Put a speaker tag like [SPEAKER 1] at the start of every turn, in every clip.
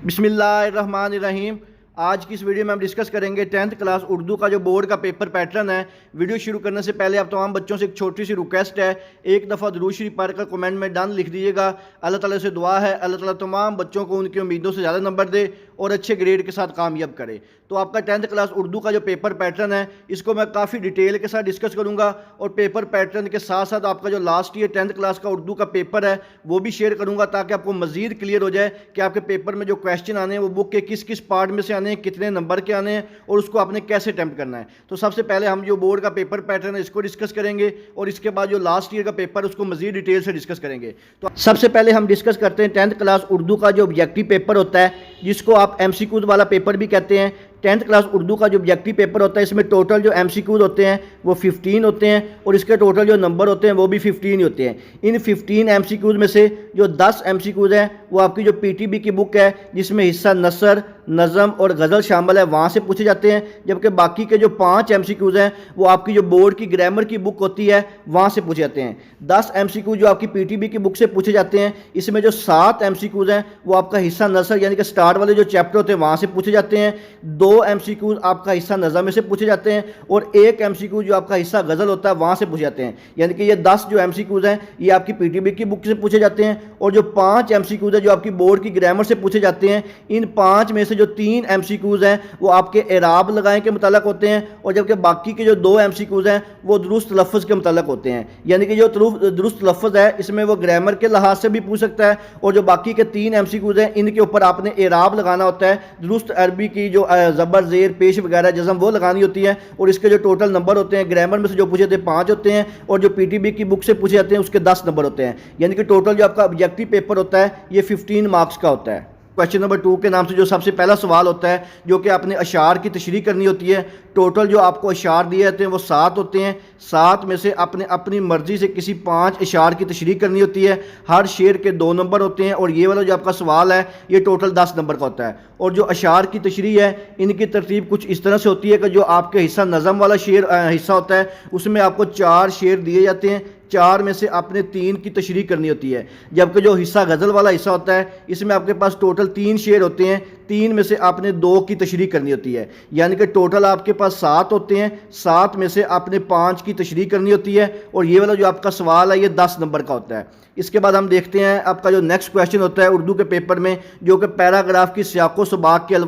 [SPEAKER 1] بسم اللہ الرحمن الرحیم۔ آج کی اس ویڈیو میں ہم ڈسکس کریں گے 10th کلاس اردو کا جو بورڈ کا پیپر پیٹرن ہے۔ ویڈیو شروع کرنے سے پہلے آپ تمام بچوں سے ایک چھوٹی سی ریکویسٹ ہے، ایک دفعہ درود شریف پڑھ کر کمنٹ میں ڈن لکھ دیجیے گا۔ اللہ تعالیٰ سے دعا ہے اللہ تعالیٰ تمام بچوں کو ان کی امیدوں سے زیادہ نمبر دے اور اچھے گریڈ کے ساتھ کامیاب کرے۔ تو آپ کا 10th کلاس اردو کا جو پیپر پیٹرن ہے اس کو میں کافی ڈیٹیل کے ساتھ ڈسکس کروں گا، اور پیپر پیٹرن کے ساتھ ساتھ آپ کا جو لاسٹ ایئر 10th کلاس کا اردو کا پیپر ہے وہ بھی شیئر کروں گا، تاکہ آپ کو مزید کلیئر ہو جائے کہ آپ کے پیپر میں جو کویشچن آنے ہیں وہ بک کے کس کس پارٹ میں سے آنے ہیں، کتنے نمبر کے آنے ہیں اور اس کو آپ نے کیسے اٹیمپٹ کرنا ہے۔ تو سب سے پہلے ہم جو بورڈ کا پیپر پیٹرن ہے اس کو ڈسکس کریں گے، اور اس کے بعد جو لاسٹ ایئر کا پیپر اس کو مزید ڈیٹیل سے ڈسکس کریں گے۔ تو سب سے پہلے ہم ڈسکس کرتے ہیں 10th کلاس اردو کا جو آبجیکٹیو پیپر ہوتا ہے، جس کو آپ ایم سی کیوز والا پیپر بھی کہتے ہیں۔ 10th کلاس اردو کا جو آبجیکٹیو پیپر ہوتا ہے اس میں ٹوٹل جو ایم سی کیوز ہوتے ہیں وہ 15 ہوتے ہیں، اور اس کے ٹوٹل جو نمبر ہوتے ہیں وہ بھی 15 ہی ہوتے ہیں۔ ان 15 ایم سی کیوز میں سے جو 10 ایم سی کیوز ہیں وہ آپ کی جو پی ٹی بی کی بک ہے، جس میں حصہ نثر، نظم اور غزل شامل ہے، وہاں سے پوچھے جاتے ہیں، جبکہ باقی کے جو 5 ایم سی کیوز ہیں وہ آپ کی جو بورڈ کی گرامر کی بک ہوتی ہے وہاں سے پوچھے جاتے ہیں۔ 10 ایم سی کیوز جو آپ کی پی ٹی بی کی بک سے پوچھے جاتے ہیں، اس میں جو 7 ایم سی کیوز ہیں وہ آپ کا حصہ نثر یعنی کہ سٹارٹ والے جو چیپٹر ہوتے ہیں وہاں سے پوچھے جاتے ہیں، 2 ایم سی کیوز آپ کا حصہ نظم میں سے پوچھے جاتے ہیں، اور 1 ایم سی کیوز جو آپ کا حصہ غزل ہوتا ہے وہاں سے پوچھے جاتے ہیں۔ یعنی کہ یہ 10 جو ایم سی کیوز ہیں یہ آپ کی پی ٹی بی کی بک سے پوچھے جاتے ہیں، اور جو 5 ایم سی کیوز ہیں جو آپ کی بورڈ کی گرامر سے پوچھے جاتے ہیں، ان 5 میں سے جو 3 ایم سی کیوز ہیں وہ آپ کے اعراب لگائیں کے متعلق ہوتے ہیں، اور جبکہ باقی کے جو 2 ایم سی کیوز ہیں وہ درست لفظ کے متعلق ہوتے ہیں۔ یعنی کہ جو درست لفظ ہے اس میں وہ گرامر کے لحاظ سے بھی پوچھ سکتا ہے، اور جو باقی کے 3 ایم سی کیوز ہیں ان کے اوپر آپ نے اعراب لگانا ہوتا ہے، درست عربی کی جو زبر زیر پیش وغیرہ جزم وہ لگانی ہوتی ہے، اور اس کے جو ٹوٹل نمبر ہوتے ہیں گرامر میں سے جو پوچھے تھے 5 ہوتے ہیں، اور جو پی ٹی بی کی بک سے پوچھے جاتے ہیں اس کے 10 نمبر ہوتے ہیں۔ یعنی کہ ٹوٹل جو آپ کا آبجیکٹیو پیپر ہوتا ہے یہ 15 مارکس کا ہوتا ہے۔ کویشچن نمبر 2 کے نام سے جو سب سے پہلا سوال ہوتا ہے جو کہ آپ نے اشعار کی تشریح کرنی ہوتی ہے۔ ٹوٹل جو آپ کو اشعار دیے جاتے ہیں وہ 7 ہوتے ہیں، 7 میں سے آپ نے اپنی مرضی سے کسی 5 اشعار کی تشریح کرنی ہوتی ہے۔ ہر شعر کے 2 نمبر ہوتے ہیں، اور یہ والا جو آپ کا سوال ہے یہ ٹوٹل 10 نمبر کا ہوتا ہے۔ اور جو اشعار کی تشریح ہے ان کی ترتیب کچھ اس طرح سے ہوتی ہے کہ جو آپ کے حصہ نظم والا شعر حصہ ہوتا ہے اس میں آپ کو 4 شعر دیے جاتے ہیں، 4 میں سے آپ نے 3 کی تشریح کرنی ہوتی ہے، جبکہ جو حصہ غزل والا حصہ ہوتا ہے اس میں آپ کے پاس ٹوٹل 3 شعر ہوتے ہیں، 3 میں سے آپ نے 2 کی تشریح کرنی ہوتی ہے۔ یعنی کہ ٹوٹل آپ کے پاس 7 ہوتے ہیں، 7 میں سے آپ نے 5 کی تشریح کرنی ہوتی ہے، اور یہ والا جو آپ کا سوال ہے یہ 10 نمبر کا ہوتا ہے۔ اس کے بعد ہم دیکھتے ہیں آپ کا جو نیکسٹ کویشچن ہوتا ہے اردو کے پیپر میں، جو کہ پیراگراف کی سیاق و سباق کے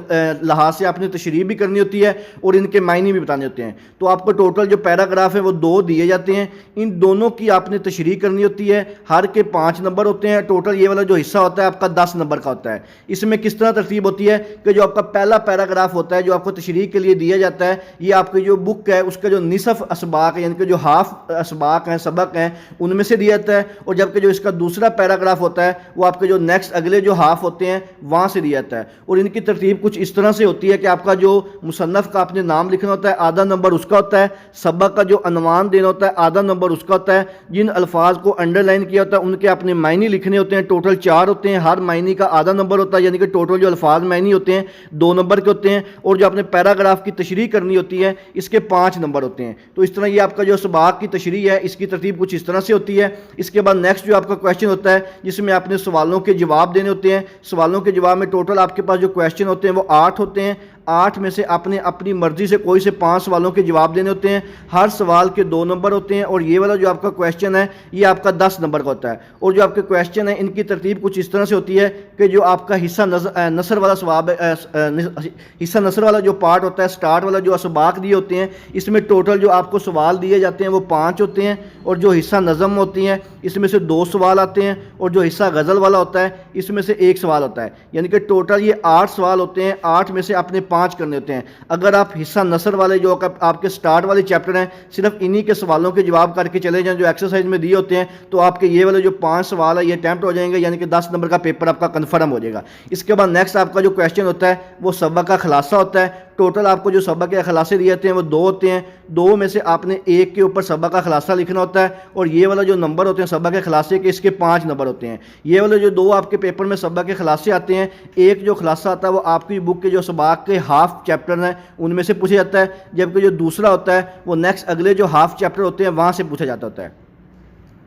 [SPEAKER 1] لحاظ سے آپ نے تشریح بھی کرنی ہوتی ہے اور ان کے معنی بھی بتانے ہوتے ہیں۔ تو آپ کو ٹوٹل جو پیراگراف ہے وہ 2 دیے جاتے ہیں، ان دونوں کی آپ نے تشریح کرنی ہوتی ہے، ہر کے 5 نمبر ہوتے ہیں۔ ٹوٹل یہ والا جو حصہ ہوتا ہے آپ کا 10 نمبر کا ہوتا ہے۔ اس میں کس طرح ترتیب ہوتی ہے کہ جو آپ کا پہلا پیراگراف ہوتا ہے جو آپ کو تشریح کے لیے دیا جاتا ہے، یہ آپ کی جو بک ہے اس کا جو نصف اسباق ہے یعنی کہ جو ہاف اسباق ہیں سبق ہیں ان میں سے دیا جاتا ہے، اور جبکہ جو اس کا دوسرا پیراگراف ہوتا ہے وہ آپ کے جو نیکسٹ اگلے جو ہاف ہوتے ہیں وہاں سے دیا جاتا ہے۔ اور ان کی ترتیب کچھ اس طرح سے ہوتی ہے کہ آپ کا جو مصنف کا آپ نے نام لکھنا ہوتا ہے آدھا نمبر اس کا ہوتا ہے، سبق کا جو عنوان دینا ہوتا ہے آدھا نمبر اس کا ہوتا ہے، جن الفاظ کو انڈر لائن کیا ہوتا ہے ان کے اپنے معنی لکھنے ہوتے ہیں، ٹوٹل 4 ہوتے ہیں، ہر معنی کا آدھا نمبر ہوتا ہے، یعنی کہ ٹوٹل جو الفاظ معنی ہوتے ہیں 2 نمبر کے ہوتے ہیں، اور جو آپ نے پیراگراف کی تشریح کرنی ہوتی ہے اس کے 5 نمبر ہوتے ہیں۔ تو اس طرح یہ آپ کا جو اسباق کی تشریح ہے اس کی ترتیب کچھ اس طرح سے ہوتی ہے۔ اس کے بعد نیکسٹ جو آپ کا کویشچن ہوتا ہے جس میں آپ نے سوالوں کے جواب دینے ہوتے ہیں۔ سوالوں کے جواب میں ٹوٹل آپ کے پاس جو کویشچن ہوتے ہیں وہ 8 ہوتے ہیں، 8 میں سے آپ نے اپنی مرضی سے کوئی سے 5 سوالوں کے جواب دینے ہوتے ہیں، ہر سوال کے 2 نمبر ہوتے ہیں، اور یہ والا جو آپ کا کویشچن ہے یہ آپ کا 10 نمبر کا ہوتا ہے۔ اور جو آپ کے کویشچن ہیں ان کی ترتیب کچھ اس طرح سے ہوتی ہے کہ جو آپ کا حصہ نثر والا حصہ نثر والا جو پارٹ ہوتا ہے، سٹارٹ والا جو اسباق دیے ہوتے ہیں اس میں ٹوٹل جو آپ کو سوال دیے جاتے ہیں وہ 5 ہوتے ہیں، اور جو حصہ نظم ہوتی ہیں اس میں سے 2 سوال آتے ہیں، اور جو حصہ غزل والا ہوتا ہے اس میں سے 1 سوال ہوتا ہے۔ یعنی کہ ٹوٹل یہ 8 سوال ہوتے ہیں، 8 میں سے آپ نے 5 کرنے ہوتے ہیں۔ اگر آپ حصہ نثر والے جو آپ کے سٹارٹ والے چیپٹر ہیں صرف انہی کے سوالوں کے جواب کر کے چلے جائیں جو ایکسرسائز میں دیے ہوتے ہیں تو آپ کے یہ والے جو 5 سوال ہے یہ اٹیمپٹ ہو جائیں گے، یعنی کہ 10 نمبر کا پیپر آپ کا کنفرم ہو جائے گا۔ اس کے بعد نیکسٹ آپ کا جو کویشچن ہوتا ہے وہ سبق کا خلاصہ ہوتا ہے۔ ٹوٹل آپ کو جو سبق کے خلاصے دیے جاتے ہیں وہ 2 ہوتے ہیں، 2 میں سے آپ نے 1 کے اوپر سبق کا خلاصہ لکھنا ہوتا ہے، اور یہ والا جو نمبر ہوتے ہیں سبق کے خلاصے کے اس کے 5 نمبر ہوتے ہیں۔ یہ والے جو 2 آپ کے پیپر میں سبق کے خلاصے آتے ہیں، ایک جو خلاصہ آتا ہے وہ آپ کی بک کے جو سبق کے ہاف چیپٹر ہیں ان میں سے پوچھا جاتا ہے، جبکہ جو دوسرا ہوتا ہے وہ نیکسٹ اگلے جو ہاف چیپٹر ہوتے ہیں وہاں سے پوچھا جاتا ہوتا ہے۔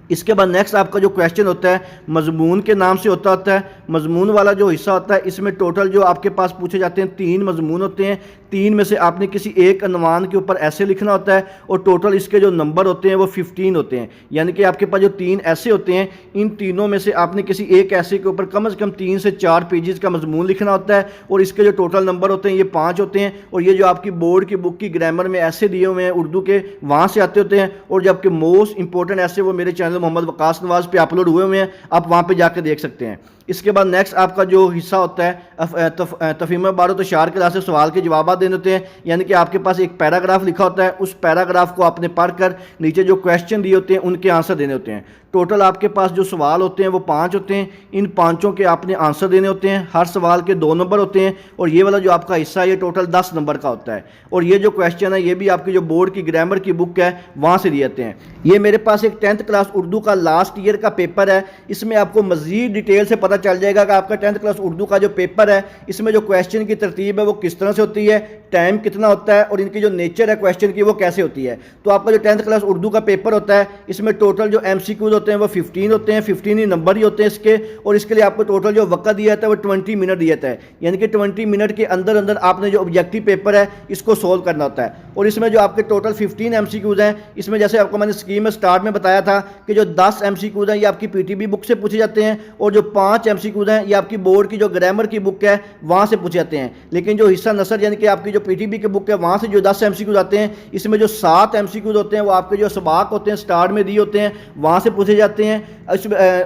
[SPEAKER 1] اس کے بعد نیکسٹ آپ کا جو کویشچن ہوتا ہے مضمون کے نام سے ہوتا ہے. مضمون والا جو حصہ ہوتا ہے اس میں ٹوٹل جو آپ کے پاس پوچھے جاتے ہیں 3 مضمون ہوتے ہیں. 3 میں سے آپ نے کسی ایک عنوان کے اوپر ایسے لکھنا ہوتا ہے اور ٹوٹل اس کے جو نمبر ہوتے ہیں وہ 15 ہوتے ہیں. یعنی کہ آپ کے پاس جو 3 ایسے ہوتے ہیں ان تینوں میں سے آپ نے کسی ایک ایسے کے اوپر کم از کم 3 سے 4 پیجز کا مضمون لکھنا ہوتا ہے اور اس کے جو ٹوٹل نمبر ہوتے ہیں یہ 5 ہوتے ہیں. اور یہ جو آپ کی بورڈ کی بک کی گرامر میں ایسے دیے ہوئے ہیں اردو کے وہاں سے آتے ہوتے ہیں. اور جو آپ کے موسٹ امپورٹنٹ ایسے وہ میرے چینل محمد وقاص نواز پہ اپلوڈ ہوئے ہوئے ہیں, آپ وہاں پہ جا کے دیکھ سکتے ہیں. اس کے بعد نیکسٹ آپ کا جو حصہ ہوتا ہے تفہیم عبارت و اشعار کے لحاظ سے سوال کے جوابات دینے ہوتے ہیں. یعنی کہ آپ کے پاس ایک پیراگراف لکھا ہوتا ہے, اس پیراگراف کو آپ نے پڑھ کر نیچے جو کویشچن دیے ہوتے ہیں ان کے آنسر دینے ہوتے ہیں. ٹوٹل آپ کے پاس جو سوال ہوتے ہیں وہ 5 ہوتے ہیں. ان 5 کے آپ نے آنسر دینے ہوتے ہیں. ہر سوال کے 2 نمبر ہوتے ہیں اور یہ والا جو آپ کا حصہ ہے یہ ٹوٹل 10 نمبر کا ہوتا ہے. اور یہ جو کویشچن ہے یہ بھی آپ کی جو بورڈ کی گرامر کی بک ہے وہاں سے دیے جاتے ہیں. یہ میرے پاس ایک 10th کلاس اردو کا لاسٹ ایئر کا پیپر ہے. اس میں آپ کو مزید ڈیٹیل سے پتہ چل جائے گا کہ آپ کا 10th کلاس اردو کا جو پیپر ہے اس میں جو کویشچن کی ترتیب ہے وہ کس طرح سے ہوتی ہے, ٹائم کتنا ہوتا ہے اور ان کی جو نیچر ہے کویشچن کی وہ کیسے ہوتی ہے. تو آپ کا جو 10th کلاس اردو کا پیپر ہوتا ہے اس میں ٹوٹل جو MCQs ہوتے ہیں وہ 15 ہوتے ہیں. 15 ہی نمبر ہی ہوتے ہیں اس کے. اور اس کے لیے آپ کو ٹوٹل جو وقت دیا جاتا ہے وہ 20 منٹ دیا جاتا ہے. یعنی کہ 20 منٹ کے اندر آپ نے جو آبجیکٹیو پیپر ہے اس کو سولو کرنا ہوتا ہے. اور اس میں جو آپ کے ٹوٹل 15 MCQs ہیں اس میں جیسے آپ کو میں نے اسکیم میں سٹارٹ میں بتایا تھا کہ جو 10 MCQs ہیں یہ آپ کی PTB بک سے پوچھے جاتے ہیں اور جو 5 MCQs ہیں یہ آپ کی بورڈ کی جو گرامر کی بک ہے وہاں سے پوچھے جاتے ہیں. لیکن جو حصہ نثر یعنی کہ آپ کی جو PTB کی بک ہے وہاں سے جو 10 MCQs آتے ہیں اس میں جو 7 MCQs ہوتے ہیں وہ آپ کے جو سباق ہوتے ہیں سٹارٹ میں دیے ہوتے ہیں وہاں سے پوچھے جاتے ہیں.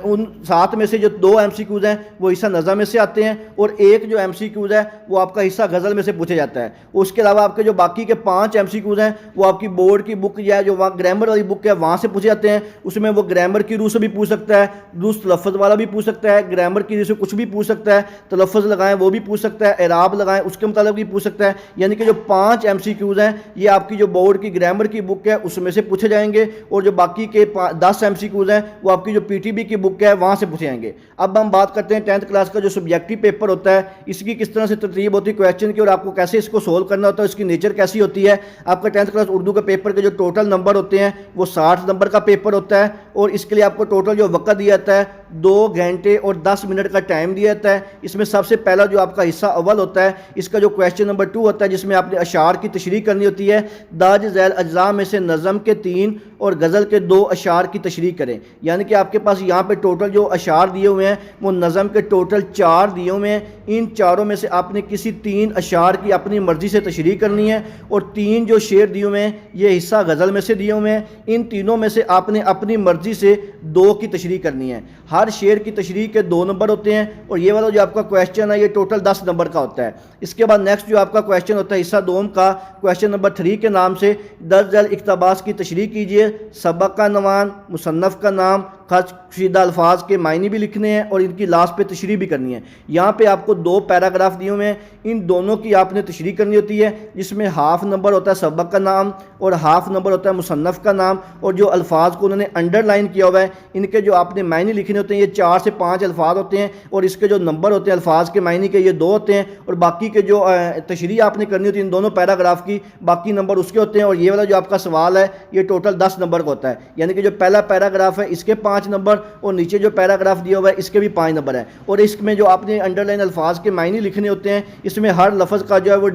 [SPEAKER 1] ان 7 میں سے جو 2 MCQs ہیں وہ حصہ نظم میں سے آتے ہیں اور ایک جو MCQs ہے وہ آپ کا حصہ غزل میں سے پوچھے جاتا ہے. اس کے علاوہ آپ کے جو باقی کے 5 MCQs ہیں وہ آپ کی بورڈ کی بک یا جو وہاں گرامر والی بک ہے وہاں سے پوچھے جاتے ہیں. اس میں وہ گرامر کی روح سے بھی پوچھ سکتا ہے, درست تلفظ والا بھی پوچھ سکتا ہے, گرامر کی روح سے کچھ بھی پوچھ سکتا ہے, تلفظ لگائیں وہ بھی پوچھ سکتا ہے, اعراب لگائیں اس کے مطابق بھی پوچھ سکتا ہے. یعنی کہ جو 5 MCQs ہیں یہ آپ کی جو بورڈ کی گرامر کی بک ہے اس میں سے پوچھے جائیں گے اور جو باقی کے 10 MCQs ہیں وہ آپ کی جو PTB کی بک ہے وہاں سے پوچھے جائیں گے. اب ہم بات کرتے ہیں 10th کلاس کا جو سبجیکٹیو پیپر ہوتا ہے اس کی کس طرح سے ترتیب ہوتی ہے کویشچن کی اور آپ کو کیسے اس کو سولو کرنا ہوتا ہے, اس کی نیچر کیسی ہوتی ہے. آپ کا 10th کلاس اردو کا پیپر کے جو ٹوٹل نمبر ہوتے ہیں وہ 60 نمبر کا پیپر ہوتا ہے اور اس کے لیے آپ کو ٹوٹل جو وقت دیا جاتا ہے 2 گھنٹے اور 10 منٹ کا ٹائم دیا جاتا ہے. اس میں سب سے پہلا جو آپ کا حصہ اول ہوتا ہے اس کا جو کویشچن نمبر 2 ہوتا ہے جس میں آپ نے اشعار کی تشریح کرنی ہوتی ہے. درج ذیل اجزاء میں سے نظم کے 3 اور غزل کے 2 اشعار کی تشریح کریں. یعنی کہ آپ کے پاس یہاں پہ ٹوٹل جو اشعار دیے ہوئے ہیں وہ نظم کے ٹوٹل 4 دیے ہوئے ہیں. ان چاروں میں سے آپ نے کسی 3 اشعار کی اپنی مرضی سے تشریح کرنی ہے اور 3 جو شعر دیے ہوئے ہیں یہ حصہ غزل میں سے دیے ہوئے ہیں. ان تینوں میں سے آپ نے اپنی مرضی سے 2 کی تشریح کرنی ہے. ہر شعر کی تشریح کے 2 نمبر ہوتے ہیں اور یہ والا جو آپ کا کویشچن ہے یہ ٹوٹل 10 نمبر کا ہوتا ہے. اس کے بعد نیکسٹ جو آپ کا کویشچن ہوتا ہے حصہ دوم کا کویشچن نمبر 3 کے نام سے درج ذیل اقتباس کی تشریح کیجئے. سبق کا عنوان, مصنف کا نام, خرچ کشیدہ الفاظ کے معنی بھی لکھنے ہیں اور ان کی لاسٹ پہ تشریح بھی کرنی ہے. یہاں پہ آپ کو 2 پیراگراف دیے ہوئے ہیں, ان دونوں کی آپ نے تشریح کرنی ہوتی ہے جس میں ہاف نمبر ہوتا ہے سبق کا نام اور ہاف نمبر ہوتا ہے مصنف کا نام. اور جو الفاظ کو انہوں نے انڈر لائن کیا ہوا ہے ان کے جو آپ نے معنی لکھنے ہوتے ہیں یہ 4 سے 5 الفاظ ہوتے ہیں اور اس کے جو نمبر ہوتے ہیں الفاظ کے معنی کے یہ 2 ہوتے ہیں اور باقی کے جو تشریح آپ نے کرنی ہوتی ہے ان دونوں پیراگراف کی باقی نمبر اس کے ہوتے ہیں. اور یہ والا جو آپ کا سوال ہے یہ ٹوٹل 10 نمبر کا ہوتا ہے. یعنی کہ جو پہلا پیراگراف ہے اس کے 5 نمبر اور نیچے جو پیراگراف دیا ہوا ہے اس کے بھی 5 نمبر ہیں. اور اس میں جو آپ نے انڈر لائن الفاظ کے معنی لکھنے ہوتے ہیں اس میں ہر لفظ کا جو ہے وہ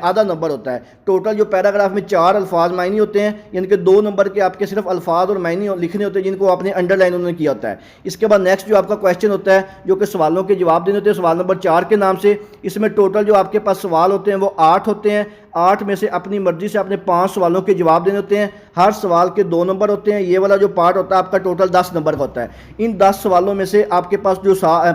[SPEAKER 1] آدھا نمبر ہوتا ہے. ٹوٹل جو پیراگراف میں 4 الفاظ معنی ہوتے ہیں یعنی کہ 2 نمبر کے آپ کے صرف الفاظ اور معنی لکھنے ہوتے ہیں جن کو آپ نے انڈر لائن انہوں نے کیا ہوتا ہے. اس کے بعد نیکسٹ جو آپ کا کویشچن ہوتا ہے جو کہ سوالوں کے جواب دینے ہوتے ہیں سوال نمبر 4 کے نام سے. اس میں ٹوٹل جو آپ کے پاس سوال ہوتے ہیں وہ 8 ہوتے ہیں. 8 میں سے اپنی مرضی سے اپنے 5 سوالوں کے جواب دینے ہوتے ہیں. ہر سوال کے 2 نمبر ہوتے ہیں. یہ والا جو پارٹ ہوتا ہے آپ کا ٹوٹل 10 نمبر کا ہوتا ہے. ان 10 سوالوں میں سے آپ کے پاس جو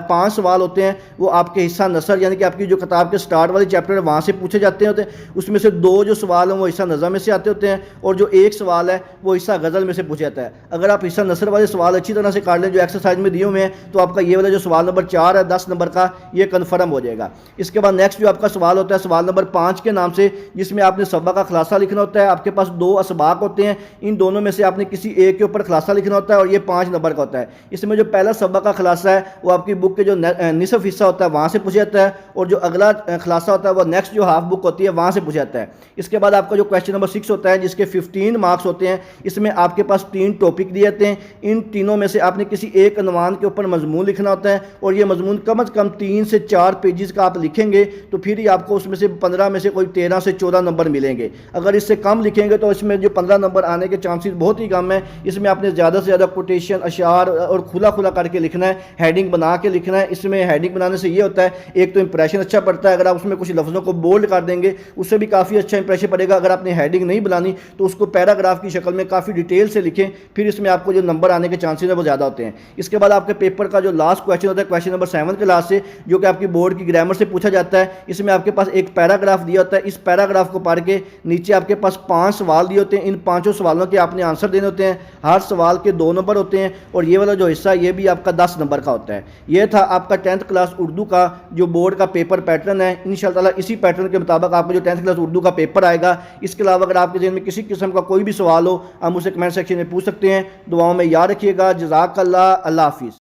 [SPEAKER 1] 5 سوال ہوتے ہیں وہ آپ کے حصہ نثر یعنی کہ آپ کی جو کتاب کے سٹارٹ والے چیپٹر ہے وہاں سے پوچھے جاتے ہوتے ہیں. اس میں سے 2 جو سوال ہیں وہ حصہ نظم میں سے آتے ہوتے ہیں اور جو 1 سوال ہے وہ حصہ غزل میں سے پوچھا جاتا ہے. اگر آپ حصہ نثر والے سوال اچھی طرح سے کر لیں جو ایکسرسائز میں دیے ہوئے ہیں تو آپ کا یہ والا جو سوال نمبر 4 ہے 10 نمبر کا یہ کنفرم ہو جائے گا. اس کے بعد نیکسٹ جو آپ کا سوال ہوتا ہے سوال نمبر 5 کے نام سے جس میں آپ نے سبق کا خلاصہ لکھنا ہوتا ہے. آپ کے پاس 2 اسباق ہوتے ہیں, ان دونوں میں سے آپ نے کسی ایک کے اوپر خلاصہ لکھنا ہوتا ہے اور یہ 5 نمبر کا ہوتا ہے. اس میں جو پہلا سبق کا خلاصہ ہے وہ آپ کی بک کے جو نصف حصہ ہوتا ہے وہاں سے پوچھا جاتا ہے, اور جو اگلا خلاصہ ہوتا ہے وہ نیکسٹ جو ہاف بک ہوتی ہے وہاں سے پوچھا جاتا ہے. اس کے بعد آپ کا جو کویسچن نمبر 6 ہوتا ہے جس کے 15 مارکس ہوتے ہیں, اس میں آپ کے پاس 3 ٹاپک دیے جاتے ہیں. ان تینوں میں سے آپ نے کسی ایک عنوان کے اوپر مضمون لکھنا ہوتا ہے, اور یہ مضمون کم از کم 3 سے 4 پیجز کا آپ لکھیں گے تو پھر ہی آپ کو اس میں سے 15 میں سے کوئی 13 سے 14 نمبر ملیں گے. اگر اس سے کم لکھیں گے تو اس میں جو 15 نمبر آنے کے چانسز بہت ہی کم ہیں. اس میں آپ نے زیادہ سے زیادہ کوٹیشن, اشعار اور کھلا کر کے لکھنا ہے, ہیڈنگ بنا کے لکھنا ہے. اس میں ہیڈنگ بنانے سے یہ ہوتا ہے ایک تو امپریشن اچھا پڑتا ہے, اگر آپ اس میں کچھ لفظوں کو بولڈ کر دیں گے اس سے بھی کافی اچھا امپریشن پڑے گا. اگر آپ نے ہیڈنگ نہیں بنانی تو اس کو پیراگراف کی شکل میں کافی ڈیٹیل سے لکھیں, پھر اس میں آپ کو جو نمبر آنے کے چانسز ہیں وہ زیادہ ہوتے ہیں. اس کے بعد آپ کے پیپر کا جو لاسٹ کویسچن ہوتا ہے کویسچن نمبر 7 کے لاسٹ سے, جو کہ آپ کی بورڈ کی گرامر سے پوچھا جاتا ہے. اس میں آپ کے پاس ایک پیراگراف دیا ہوتا ہے, اس پیراگراف کو پڑھ کے نیچے آپ کے پاس 5 سوال دیے ہوتے ہیں. ان 5 سوالوں کے آپ نے آنسر دینے ہوتے ہیں. ہر سوال کے 2 نمبر ہوتے ہیں, اور یہ والا جو حصہ یہ بھی آپ کا 10 نمبر کا ہوتا ہے. یہ تھا آپ کا 10th کلاس اردو کا جو بورڈ کا پیپر پیٹرن ہے. انشاءاللہ تعالیٰ اسی پیٹرن کے مطابق آپ کو جو 10th کلاس اردو کا پیپر آئے گا. اس کے علاوہ اگر آپ کے ذہن میں کسی قسم کا کوئی بھی سوال ہو آپ مجھ سے کمنٹ سیکشن میں پوچھ سکتے ہیں. دعاؤں میں یاد رکھیے گا. جزاک اللہ. اللہ حافظ.